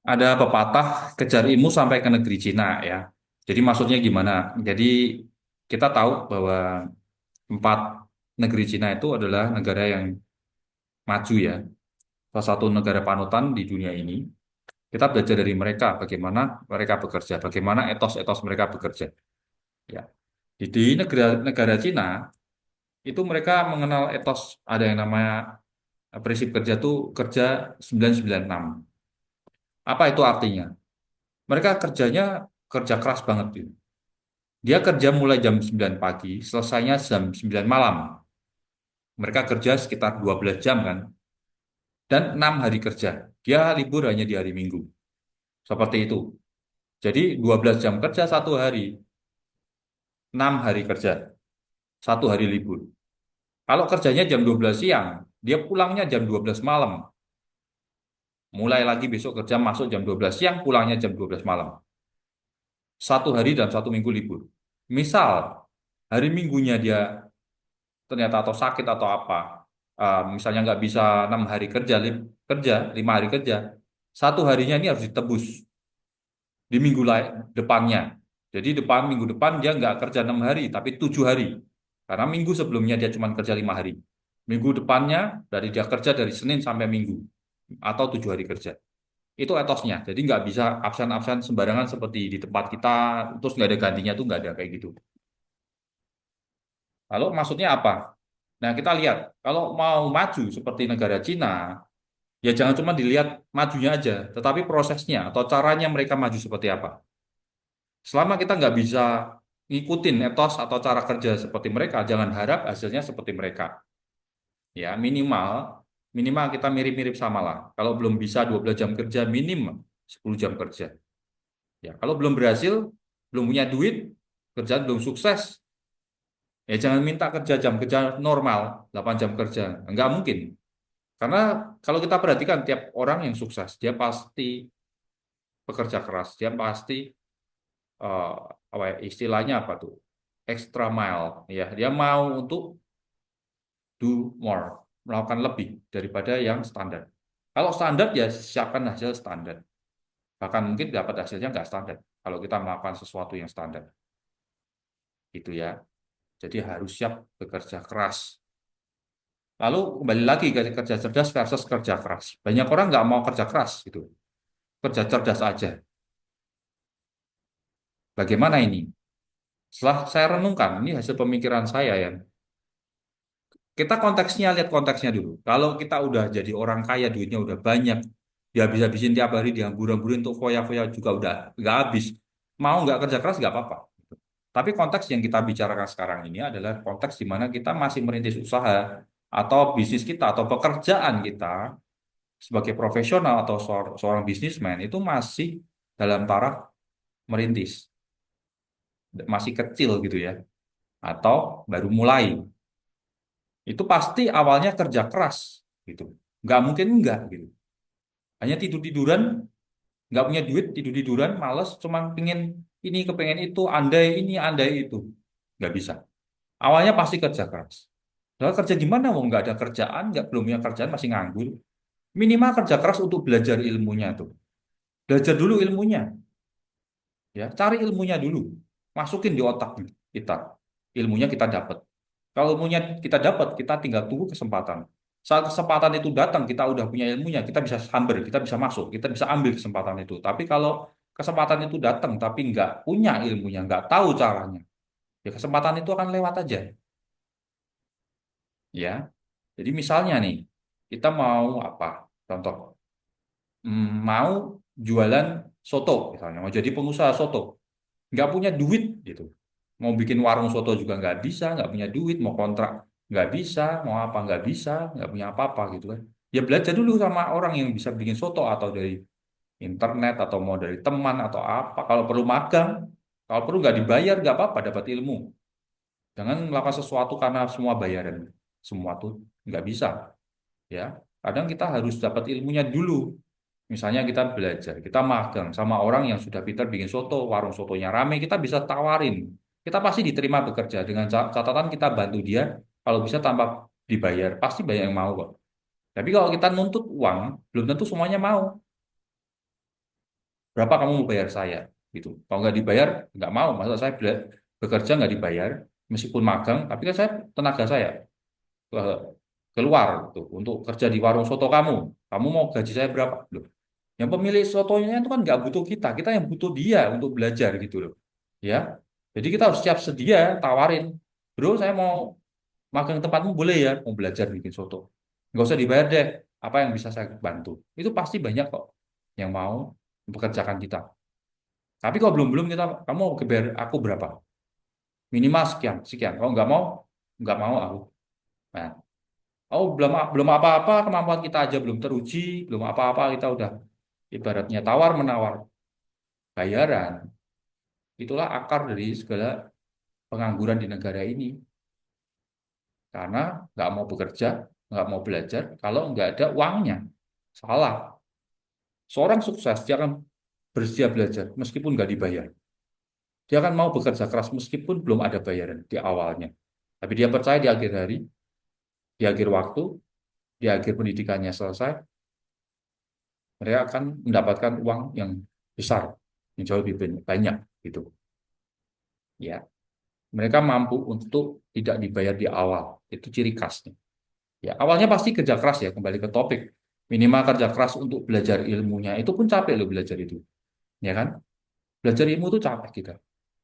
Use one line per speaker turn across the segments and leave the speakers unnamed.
Ada pepatah kejar ilmu sampai ke negeri Cina ya. Jadi maksudnya gimana? Jadi kita tahu bahwa empat negeri Cina itu adalah negara yang maju ya. Salah satu negara panutan di dunia ini. Kita belajar dari mereka bagaimana mereka bekerja, bagaimana etos-etos mereka bekerja. Ya. Di negara Cina itu mereka mengenal etos ada yang namanya prinsip kerja tuh kerja 996. Apa itu artinya? Mereka kerjanya kerja keras banget gitu. Dia kerja mulai jam 9 pagi, selesainya jam 9 malam. Mereka kerja sekitar 12 jam kan, dan 6 hari kerja. Dia libur hanya di hari Minggu. Seperti itu. Jadi 12 jam kerja satu hari, 6 hari kerja, satu hari libur. Kalau kerjanya jam 12 siang, dia pulangnya jam 12 malam. Mulai lagi besok kerja masuk jam 12 siang, pulangnya jam 12 malam. Satu hari dan satu minggu libur. Misal, hari Minggunya dia ternyata atau sakit atau apa, misalnya nggak bisa 6 hari kerja, kerja 5 hari kerja, satu harinya ini harus ditebus di minggu depannya. Jadi minggu depan dia nggak kerja 6 hari, tapi 7 hari. Karena minggu sebelumnya dia cuma kerja 5 hari. Minggu depannya dari dia kerja dari Senin sampai Minggu atau 7 hari kerja. Itu etosnya. Jadi nggak bisa absen-absen sembarangan seperti di tempat kita, terus nggak ada gantinya tuh nggak ada kayak gitu. Lalu maksudnya apa? Nah, kita lihat, kalau mau maju seperti negara Cina, ya jangan cuma dilihat majunya aja, tetapi prosesnya atau caranya mereka maju seperti apa. Selama kita nggak bisa ngikutin etos atau cara kerja seperti mereka, jangan harap hasilnya seperti mereka. Ya, minimal, minimal kita mirip-mirip sama lah. Kalau belum bisa 12 jam kerja, minim 10 jam kerja. Ya, kalau belum berhasil, belum punya duit, kerjaan belum sukses, ya jangan minta kerja jam kerja normal, 8 jam kerja. Nggak mungkin. Karena kalau kita perhatikan tiap orang yang sukses, dia pasti bekerja keras, dia pasti eh, apa ya, istilahnya apa tuh? Extra mile, ya. Dia mau untuk do more, melakukan lebih daripada yang standar. Kalau standar ya siapkan hasil standar. Bahkan mungkin dapat hasilnya nggak standar kalau kita melakukan sesuatu yang standar. Itu ya. Jadi harus siap bekerja keras. Lalu kembali lagi ke kerja cerdas versus kerja keras. Banyak orang nggak mau kerja keras gitu. Kerja cerdas aja. Bagaimana ini? Setelah saya renungkan, ini hasil pemikiran saya ya. Kita konteksnya, lihat konteksnya dulu. Kalau kita udah jadi orang kaya, duitnya udah banyak, ya habis-habisin tiap hari dihambur-hamburin untuk foya-foya juga udah nggak habis. Mau nggak kerja keras nggak apa-apa. Tapi konteks yang kita bicarakan sekarang ini adalah konteks di mana kita masih merintis usaha atau bisnis kita atau pekerjaan kita sebagai profesional atau seorang bisnismen itu masih dalam taraf merintis, masih kecil gitu ya, atau baru mulai. Itu pasti awalnya kerja keras gitu. Nggak mungkin enggak gitu. Hanya tidur-tiduran, nggak punya duit, tidur-tiduran, males, cuman pengen ini, kepengen itu, andai ini, andai itu. Nggak bisa. Awalnya pasti kerja keras. Lalu kerja gimana? Wong nggak ada kerjaan, nggak belum punya kerjaan, masih nganggur. Minimal kerja keras untuk belajar ilmunya tuh. Belajar dulu ilmunya, ya. Cari ilmunya dulu. Masukin di otak kita. Ilmunya kita dapat. Kalau ilmunya kita dapat, kita tinggal tunggu kesempatan. Saat kesempatan itu datang, kita udah punya ilmunya, kita bisa samber, kita bisa masuk, kita bisa ambil kesempatan itu. Tapi kalau kesempatan itu datang, tapi nggak punya ilmunya, nggak tahu caranya, ya kesempatan itu akan lewat aja. Ya, jadi misalnya nih, kita mau apa? Contoh, mau jualan soto, misalnya, mau jadi pengusaha soto, nggak punya duit gitu. Mau bikin warung soto juga nggak bisa, nggak punya duit, mau kontrak nggak bisa, mau apa nggak bisa, nggak punya apa-apa gitu kan. Ya belajar dulu sama orang yang bisa bikin soto atau dari internet atau mau dari teman atau apa. Kalau perlu magang, kalau perlu nggak dibayar nggak apa-apa, dapat ilmu. Jangan melakukan sesuatu karena semua bayaran. Semua tuh nggak bisa ya. Kadang kita harus dapat ilmunya dulu. Misalnya kita belajar, kita magang sama orang yang sudah pintar bikin soto, warung sotonya rame, kita bisa tawarin. Kita pasti diterima bekerja dengan catatan kita bantu dia, kalau bisa tanpa dibayar, pasti banyak yang mau kok. Tapi kalau kita nuntut uang, belum tentu semuanya mau. Berapa kamu mau bayar saya? Gitu. Kalau nggak dibayar, nggak mau. Masa saya bekerja nggak dibayar, meskipun magang, tapi kan saya tenaga saya ke- keluar gitu, untuk kerja di warung soto kamu. Kamu mau gaji saya berapa? Loh, yang pemilik sotonya itu kan nggak butuh kita yang butuh dia untuk belajar gitu loh. Ya, jadi kita harus siap sedia tawarin, bro, saya mau magang tempatmu boleh ya, mau belajar bikin soto. Nggak usah dibayar deh. Apa yang bisa saya bantu? Itu pasti banyak kok yang mau mempekerjakan kita. Tapi kalau belum-belum kita, kamu mau bayar aku berapa? Minimal sekian, sekian. Kalau nggak mau aku. Nah, oh belum belum apa-apa, kemampuan kita aja belum teruji, belum apa-apa kita udah ibaratnya tawar menawar bayaran. Itulah akar dari segala pengangguran di negara ini. Karena nggak mau bekerja, nggak mau belajar, kalau nggak ada uangnya. Salah. Seorang sukses, dia akan bersedia belajar meskipun nggak dibayar. Dia akan mau bekerja keras meskipun belum ada bayaran di awalnya. Tapi dia percaya di akhir hari, di akhir waktu, di akhir pendidikannya selesai, mereka akan mendapatkan uang yang besar, yang jauh lebih banyak gitu. Ya, mereka mampu untuk tidak dibayar di awal. Itu ciri khasnya. Ya, awalnya pasti kerja keras ya, kembali ke topik. Minimal kerja keras untuk belajar ilmunya. Itu pun capek loh belajar itu. Ya kan? Belajar ilmu itu capek kita.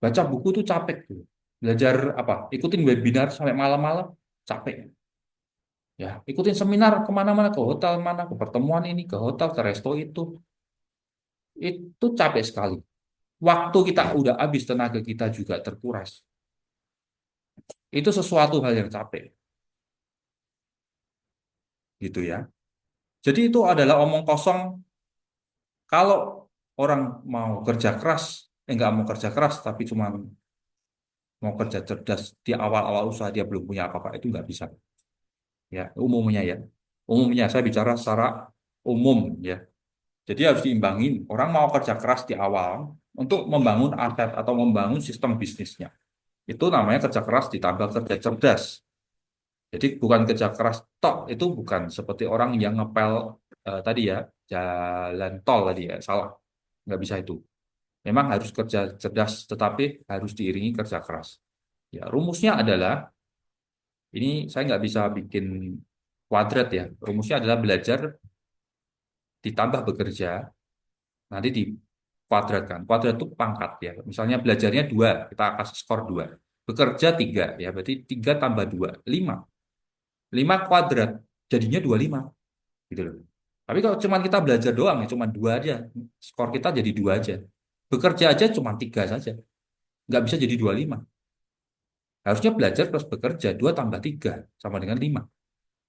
Baca buku itu capek tuh. Belajar apa? Ikutin webinar sampai malam-malam, capek. Ya, ikutin seminar kemana-mana, ke hotel mana, ke pertemuan ini, ke hotel, ke resto itu capek sekali. Waktu kita udah habis, tenaga kita juga terkuras. Itu sesuatu hal yang capek, gitu ya. Jadi itu adalah omong kosong kalau orang mau kerja keras, nggak mau kerja keras, tapi cuma mau kerja cerdas di awal-awal usaha dia belum punya apa-apa, itu nggak bisa. Ya, umumnya ya. Umumnya saya bicara secara umum ya. Jadi harus diimbangin. Orang mau kerja keras di awal untuk membangun aset atau membangun sistem bisnisnya. Itu namanya kerja keras ditambah kerja cerdas. Jadi bukan kerja keras tok, itu bukan seperti orang yang ngepel tadi ya, jalan tol tadi ya, salah. Nggak bisa itu. Memang harus kerja cerdas, tetapi harus diiringi kerja keras. Ya, rumusnya adalah, ini saya nggak bisa bikin kuadrat ya. Rumusnya adalah belajar ditambah bekerja, nanti dikuadratkan. Kuadrat itu pangkat ya. Misalnya belajarnya 2, kita kasih skor 2. Bekerja 3, ya berarti 3 tambah 2, 5. 5 kuadrat, jadinya 25. Gitu loh. Tapi kalau cuma kita belajar doang, ya cuma 2 aja. Skor kita jadi 2 aja. Bekerja aja cuma 3 saja. Nggak bisa jadi 25. Harusnya belajar plus bekerja, 2 tambah 3 sama dengan 5.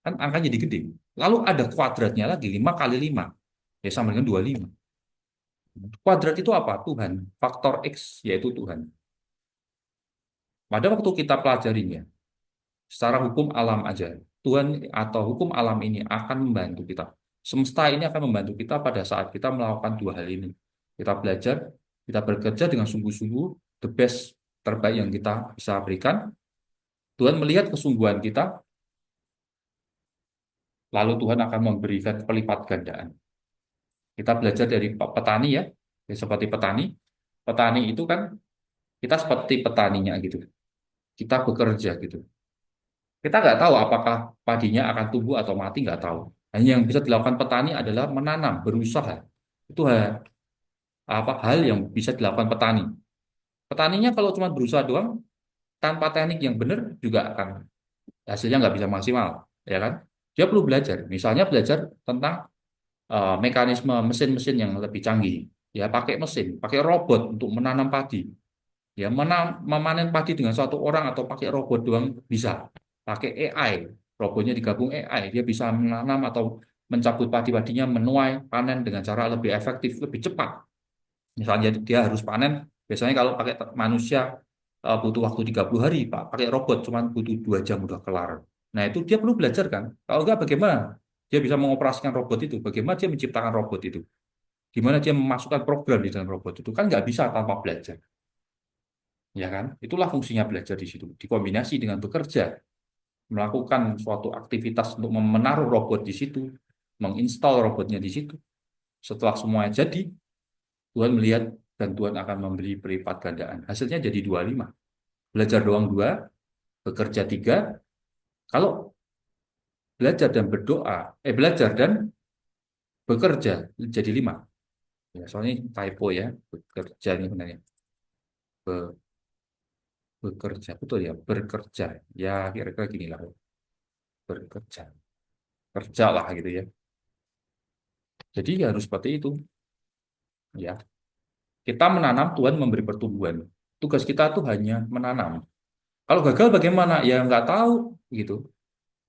Kan angkanya jadi gede. Lalu ada kuadratnya lagi, 5 kali 5. Ya sama dengan 25. Kuadrat itu apa? Tuhan. Faktor X yaitu Tuhan. Pada waktu kita pelajarinya, secara hukum alam aja, Tuhan atau hukum alam ini akan membantu kita. Semesta ini akan membantu kita pada saat kita melakukan dua hal ini. Kita belajar, kita bekerja dengan sungguh-sungguh, the best terbaik yang kita bisa berikan. Tuhan melihat kesungguhan kita, lalu Tuhan akan memberikan pelipat gandaan. Kita belajar dari petani ya, ya seperti petani. Petani itu kan kita seperti petaninya gitu. Kita bekerja gitu. Kita nggak tahu apakah padinya akan tumbuh atau mati, nggak tahu. Hanya yang bisa dilakukan petani adalah menanam, berusaha. Itu hal yang bisa dilakukan petani. Petaninya kalau cuma berusaha doang, tanpa teknik yang benar juga akan hasilnya nggak bisa maksimal, ya kan? Dia perlu belajar. Misalnya belajar tentang mekanisme mesin-mesin yang lebih canggih. Ya, pakai mesin, pakai robot untuk menanam padi. Ya, memanen padi dengan satu orang atau pakai robot doang bisa. Pakai AI, robotnya digabung AI, dia bisa menanam atau mencabut padi-padinya, menuai, panen dengan cara lebih efektif, lebih cepat. Misalnya dia harus panen, biasanya kalau pakai manusia butuh waktu 30 hari, Pak. Pakai robot cuma butuh 2 jam udah kelar. Nah, itu dia perlu belajar kan? Kalau enggak bagaimana? Dia bisa mengoperasikan robot itu, bagaimana dia menciptakan robot itu? Gimana dia memasukkan program di dalam robot itu? Kan nggak bisa tanpa belajar. Ya kan? Itulah fungsinya belajar di situ. Dikombinasi dengan bekerja, melakukan suatu aktivitas untuk menaruh robot di situ, menginstal robotnya di situ. Setelah semuanya jadi, Tuhan melihat dan Tuhan akan memberi berlipat gandaan. Hasilnya jadi 25. Belajar doang 2, bekerja 3. Kalau belajar dan berdoa, belajar dan bekerja jadi 5. Ya, soalnya typo ya, bekerja ini benarnya. Bekerja, betul ya, bekerja. Ya, kira-kira gini lah, bekerja. Kerja lah gitu ya. Jadi ya harus seperti itu. Ya, kita menanam, Tuhan memberi pertumbuhan. Tugas kita tuh hanya menanam. Kalau gagal bagaimana? Ya nggak tahu gitu.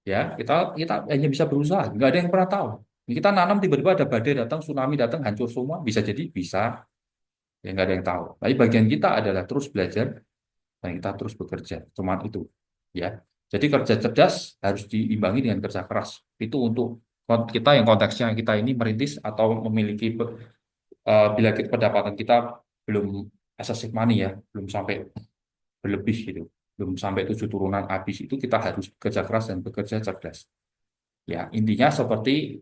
Ya, kita kita hanya bisa berusaha. Nggak ada yang pernah tahu. Kita nanam tiba-tiba ada badai datang, tsunami datang, hancur semua. Bisa jadi bisa. Ya nggak ada yang tahu. Tapi bagian kita adalah terus belajar dan kita terus bekerja. Cuma itu. Ya. Jadi kerja cerdas harus diimbangi dengan kerja keras. Itu untuk kita yang konteksnya kita ini merintis atau memiliki bila pendapatan kita belum excessive money ya, belum sampai berlebih gitu, belum sampai 7 turunan habis itu kita harus bekerja keras dan bekerja cerdas. Ya, intinya seperti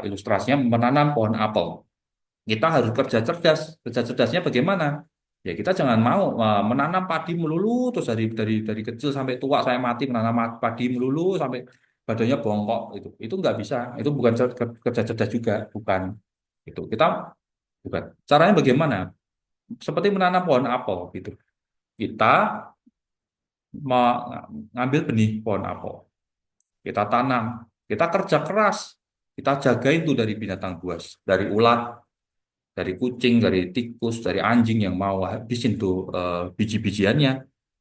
ilustrasinya menanam pohon apel. Kita harus kerja cerdas. Kerja cerdasnya bagaimana? Ya kita jangan mau menanam padi melulu terus dari kecil sampai tua saya mati menanam padi melulu sampai badannya bongkok itu. Itu nggak bisa. Itu bukan kerja cerdas juga, bukan. Itu kita bukan. Caranya bagaimana? Seperti menanam pohon apel gitu. Kita mengambil benih pohon apel, kita tanam, kita kerja keras, kita jagain tuh dari binatang buas, dari ulat, dari kucing, dari tikus, dari anjing yang mau habisin tuh biji-bijiannya.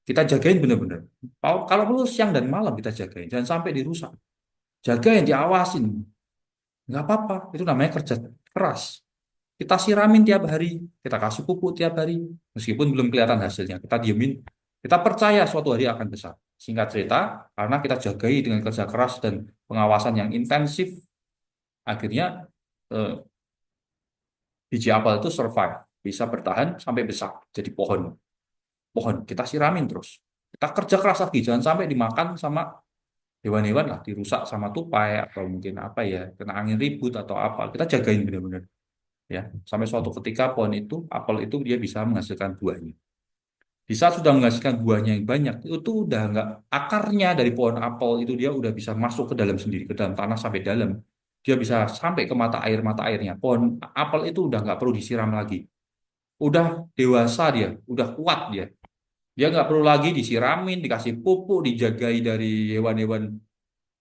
Kita jagain bener-bener. Kalau perlu siang dan malam kita jagain, jangan sampai dirusak. Jagain, diawasin, nggak apa-apa. Itu namanya kerja keras. Kita siramin tiap hari, kita kasih pupuk tiap hari, meskipun belum kelihatan hasilnya. Kita diemin, kita percaya suatu hari akan besar. Singkat cerita, karena kita jagai dengan kerja keras dan pengawasan yang intensif, akhirnya eh, biji apel itu survive, bisa bertahan sampai besar, jadi pohon. Pohon, kita siramin terus. Kita kerja keras lagi, jangan sampai dimakan sama hewan-hewan lah, dirusak sama tupai atau mungkin apa ya, kena angin ribut atau apa. Kita jagain benar-benar ya sampai suatu ketika pohon itu apel itu dia bisa menghasilkan buahnya. Di saat sudah menghasilkan buahnya yang banyak itu udah nggak, akarnya dari pohon apel itu dia udah bisa masuk ke dalam sendiri, ke dalam tanah sampai dalam, dia bisa sampai ke mata airnya. Pohon apel itu udah nggak perlu disiram lagi, udah dewasa, dia udah kuat, dia nggak perlu lagi disiramin, dikasih pupuk, dijagai dari hewan-hewan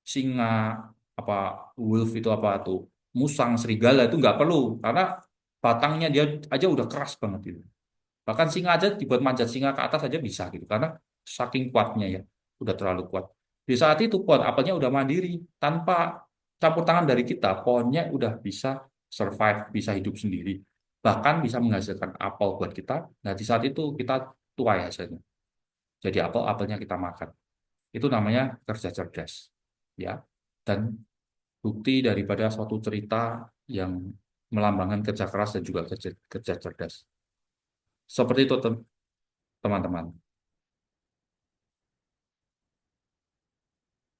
singa, apa, wolf itu apa tuh, musang, serigala itu nggak perlu karena batangnya dia aja udah keras banget itu. Bahkan singa aja dibuat manjat singa ke atas aja bisa gitu karena saking kuatnya ya, udah terlalu kuat. Di saat itu pohon apelnya udah mandiri, tanpa campur tangan dari kita, pohonnya udah bisa survive, bisa hidup sendiri. Bahkan bisa menghasilkan apel buat kita. Nah, di saat itu kita tuai hasilnya. Jadi apelnya kita makan. Itu namanya kerja cerdas. Ya. Dan bukti daripada suatu cerita yang melambangkan kerja keras dan juga kerja cerdas. Seperti itu teman-teman.